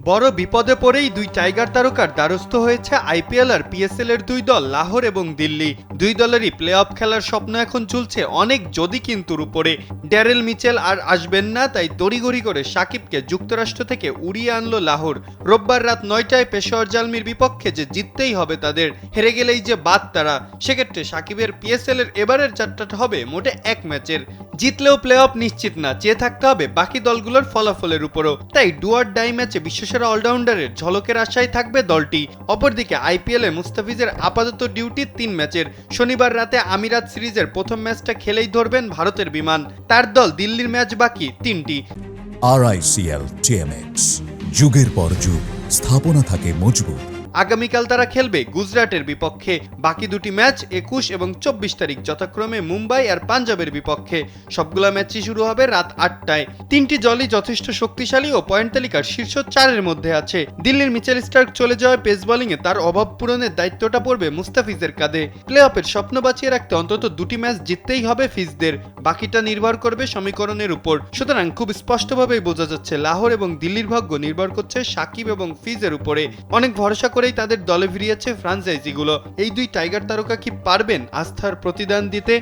বড় বিপদে পড়েই দুই টাইগার তারকার দ্বারস্থ হয়েছে আইপিএল আর পিএসএল এর দুই দল লাহোর এবং দিল্লি। দুই দলেরই প্লে অফ খেলার স্বপ্ন এখন চলছে অনেক যদি কিন্তুর উপরে। ড্যারেল মিচেল আর আসবেন না, তাই তড়িঘড়ি করে সাকিবকে যুক্তরাষ্ট্র থেকে উড়িয়ে আনলো লাহোর। রোববার রাত 9টায় পেশোয়ার জালমির বিপক্ষে যে জিততেই হবে তাদের, হেরে গেলেই যে বাদ তারা। সেক্ষেত্রে সাকিবের পিএসএল এর এবারের যাত্রাটা হবে মোটে এক ম্যাচের। জিতলেও প্লে অফ নিশ্চিত না, চেয়ে থাকতে হবে বাকি দলগুলোর ফলাফলের উপরও। তাই ডুয়ার ডাই ম্যাচে বিশ্বসেরা অলরাউন্ডারের ঝলকের আশায় থাকবে দলটি। অপরদিকে আইপিএলে মুস্তাফিজের আপাতত ডিউটি 3 ম্যাচের। শনিবার রাতে আমিরাত সিরিজের প্রথম ম্যাচটা খেলেই ধরবেন ভারতের বিমান। তার দল দিল্লির ম্যাচ বাকি 3টি। RICL TMX, যুগের পর যুগ স্থাপনা থাকে মজবুত। আগামীকাল তারা খেলবে গুজরাটের বিপক্ষে। বাকি দুটি ম্যাচ 21 এবং 24 তারিখ যথাক্রমে মুম্বাই আর পাঞ্জাবের বিপক্ষে। সবগুলা ম্যাচই শুরু হবে রাত 8টায়। তিনটি দলই যথেষ্ট শক্তিশালী ও পয়েন্ট তালিকার শীর্ষ 4-এর মধ্যে আছে। দিল্লির মিচেল স্টার্ক চলে যাওয়ায় পেস বোলিংয়ে তার অভাব পূরণের দায়িত্বটা পড়বে মুস্তাফিজের কাঁধে। প্লে অফের স্বপ্ন বাঁচিয়ে রাখতে অন্তত দুটি ম্যাচ জিততেই হবে ফিজদের। বাকিটা নির্ভর করবে সমীকরণের উপর। সুতরাং খুব স্পষ্টভাবেই বোঝা যাচ্ছে লাহোর এবং দিল্লির ভাগ্য নির্ভর করছে সাকিব এবং ফিজের উপরে। অনেক ভরসা করেই তাদের দলে ফিরিয়েছে ফ্রাঞ্চাইজিগুলো। এই দুই টাইগার তারকা কি পারবেন আস্থার প্রতিদান দিতে?